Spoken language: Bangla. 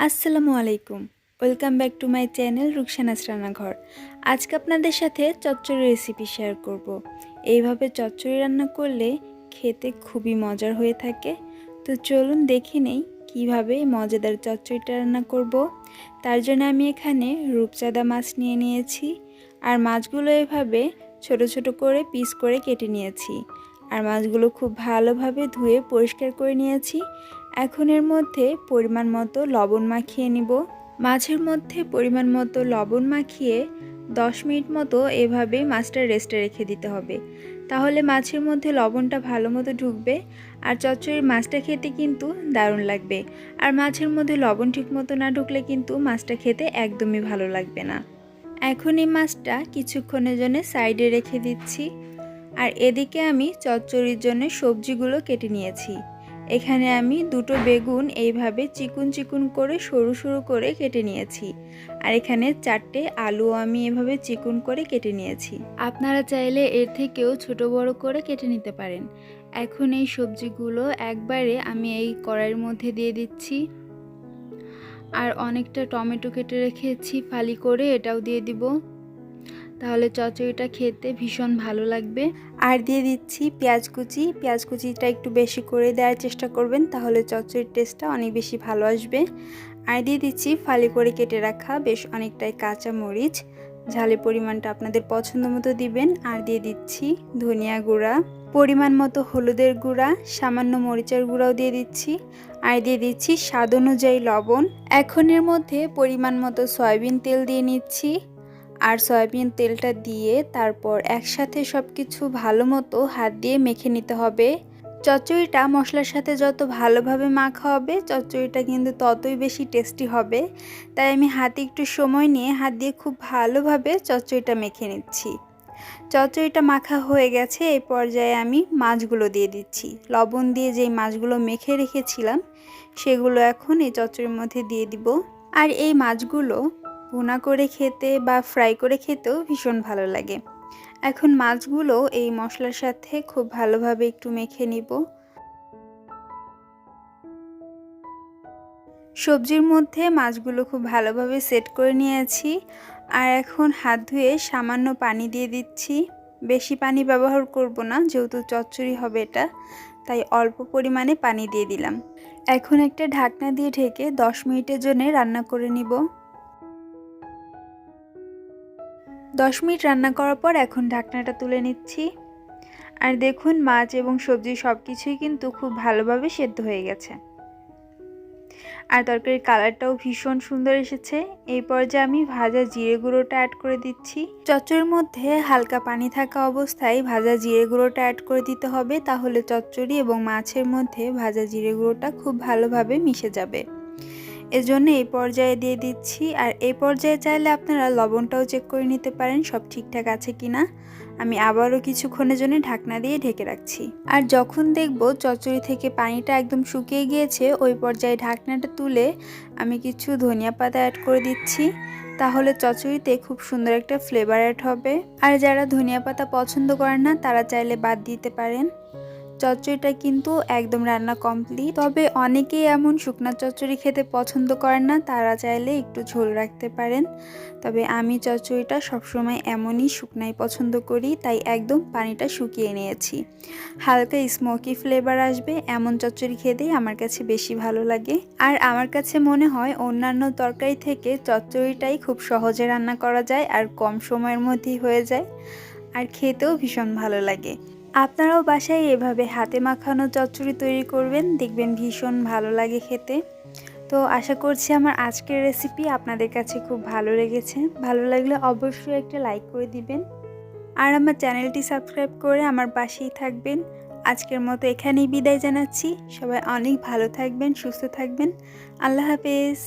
আসসালামু আলাইকুম। Welcome back to my channel Ruksana সRannaghor। আজকে আপনাদের সাথে চচ্চড়ি রেসিপি শেয়ার করব। এইভাবে চচ্চড়ি রান্না করলে খেতে খুবই মজার হয়ে থাকে। তো চলুন দেখে নেই কীভাবে মজাদার চচ্চড়িটা রান্না করব। তার জন্য আমি এখানে রূপচাঁদা মাছ নিয়ে নিয়েছি। আর মাছগুলো এভাবে ছোট ছোট করে পিস করে কেটে নিয়েছি। আর মাছগুলো খুব ভালোভাবে ধুয়ে পরিষ্কার করে নিয়েছি। এখন এর মধ্যে পরিমাণ মতো লবণ মাখিয়ে নিব। মাছের মধ্যে পরিমাণ মতো লবণ মাখিয়ে 10 মিনিট মতো এভাবে মাছটা রেস্টে রেখে দিতে হবে। তাহলে মাছের মধ্যে লবণটা ভালো মতো ঢুকবে আর চচ্চড়ির মাছটা খেতে কিন্তু দারুণ লাগবে। আর মাছের মধ্যে লবণ ঠিক মতো না ঢুকলে কিন্তু মাছটা খেতে একদমই ভালো লাগবে না। এখন এই মাছটা কিছুক্ষণের জন্য সাইডে রেখে দিচ্ছি। আর এদিকে আমি চচ্চড়ির জন্য সবজিগুলো কেটে নিয়েছি। এখানে আমি দুটো বেগুন এইভাবে চিকুন চিকুন করে সরু সরু করে কেটে নিয়েছি। আর এখানে 4টে আলু আমি এভাবে চিকুন করে কেটে নিয়েছি। আপনারা চাইলে এর থেকেও ছোট বড় করে কেটে নিতে পারেন। এখন এই সবজিগুলো একবারে আমি এই কড়াইয়ের মধ্যে দিয়ে দিচ্ছি। আর অনেকটা টমেটো কেটে রেখেছি ফালি করে, এটাও দিয়ে দিব। তাহলে চচ্চড়িটা খেতে ভীষণ ভালো লাগবে। আর দিয়ে দিচ্ছি পেঁয়াজ কুচি। পেঁয়াজ কুচিটা একটু বেশি করে দেওয়ার চেষ্টা করবেন, তাহলে চচ্চড়ির টেস্টটা অনেক বেশি ভালো আসবে। আর দিয়ে দিচ্ছি ফালি করে কেটে রাখা বেশ অনেকটাই কাঁচা মরিচ। ঝালের পরিমাণটা আপনাদের পছন্দ মতো দিবেন। আর দিয়ে দিচ্ছি ধনিয়া গুঁড়া, পরিমাণ মতো হলুদের গুঁড়া, সামান্য মরিচের গুঁড়াও দিয়ে দিচ্ছি। আর দিয়ে দিচ্ছি স্বাদ অনুযায়ী লবণ। এখন এর মধ্যে পরিমাণ মতো সয়াবিন তেল দিয়ে নিচ্ছি। আর সয়াবিন তেলটা দিয়ে তারপর একসাথে সব কিছু ভালো মতো হাত দিয়ে মেখে নিতে হবে। চচ্চড়িটা মশলার সাথে যত ভালোভাবে মাখা হবে চচ্চড়িটা কিন্তু ততই বেশি টেস্টি হবে। তাই আমি হাতে একটু সময় নিয়ে হাত দিয়ে খুব ভালোভাবে চচ্চড়িটা মেখে নিচ্ছি। চচ্চড়িটা মাখা হয়ে গেছে। এই পর্যায়ে আমি মাছগুলো দিয়ে দিচ্ছি। লবণ দিয়ে যেই মাছগুলো মেখে রেখেছিলাম সেগুলো এখন এই চচ্চড়ির মধ্যে দিয়ে দিব। আর এই মাছগুলো ভুনা করে খেতে বা ফ্রাই করে খেতেও ভীষণ ভালো লাগে। এখন মাছগুলো এই মশলার সাথে খুব ভালোভাবে একটু মেখে নিব। সবজির মধ্যে মাছগুলো খুব ভালোভাবে সেট করে নিয়েছি। আর এখন হাত ধুয়ে সামান্য পানি দিয়ে দিচ্ছি। বেশি পানি ব্যবহার করব না, যেহেতু চচ্চড়ি হবে এটা, তাই অল্প পরিমাণে পানি দিয়ে দিলাম। এখন একটা ঢাকনা দিয়ে ঢেকে 10 মিনিটের জন্য রান্না করে নিব। 10 মিনিট রান্না করার পর এখন ঢাকনাটা তুলে নিচ্ছি। আর দেখুন মাছ এবং সবজি সব কিছুই কিন্তু খুব ভালোভাবে সেদ্ধ হয়ে গেছে। আর তরকারির কালারটাও ভীষণ সুন্দর এসেছে। এই পর্যায়ে আমি ভাজা জিরে গুঁড়োটা অ্যাড করে দিচ্ছি। চচ্চড়ির মধ্যে হালকা পানি থাকা অবস্থায় ভাজা জিরে গুঁড়োটা অ্যাড করে দিতে হবে, তাহলে চচ্চড়ি এবং মাছের মধ্যে ভাজা জিরে গুঁড়োটা খুব ভালোভাবে মিশে যাবে। এজন্য এই পর্যায়ে দিয়ে দিচ্ছি। আর এই পর্যায়ে চাইলে আপনারা লবণটাও চেক করে নিতে পারেন সব ঠিকঠাক আছে কিনা। আমি আবারও কিছুক্ষণের জন্য ঢাকনা দিয়ে ঢেকে রাখছি। আর যখন দেখব চচ্চড়ি থেকে পানিটা একদম শুকিয়ে গিয়েছে ওই পর্যায়ে ঢাকনাটা তুলে আমি কিছু ধনিয়া পাতা অ্যাড করে দিচ্ছি। তাহলে চচ্চড়িতে খুব সুন্দর একটা ফ্লেভার অ্যাড হবে। আর যারা ধনিয়া পাতা পছন্দ করেন না তারা চাইলে বাদ দিতে পারেন। চচ্চড়িটা কিন্তু একদম রান্না কমপ্লিট। তবে অনেকেই এমন শুকনা চচ্চড়ি খেতে পছন্দ করেন না, তারা চাইলে একটু ঝোল রাখতে পারেন। তবে আমি চচ্চড়িটা সবসময় এমনই শুকনাই পছন্দ করি, তাই একদম পানিটা শুকিয়ে নিয়েছি। হালকা স্মোকি ফ্লেভার আসবে এমন চচ্চড়ি খেতেই আমার কাছে বেশি ভালো লাগে। আর আমার কাছে মনে হয় অন্যান্য তরকারি থেকে চচ্চড়িটাই খুব সহজে রান্না করা যায় আর কম সময়ের মধ্যেই হয়ে যায়। আর খেতেও ভীষণ ভালো লাগে। আপনারাও বাসায় এভাবে হাতে মাখানো চচ্চড়ি তৈরি করবেন, দেখবেন ভীষণ ভালো লাগে খেতে। তো আশা করছি আমার আজকের রেসিপি আপনাদের কাছে খুব ভালো লেগেছে। ভালো লাগলে অবশ্যই একটা লাইক করে দিবেন। আর আমার চ্যানেলটি সাবস্ক্রাইব করে আমার পাশেই থাকবেন। আজকের মতো এখানেই বিদায় জানাচ্ছি। সবাই অনেক ভালো থাকবেন, সুস্থ থাকবেন। আল্লাহ হাফেজ।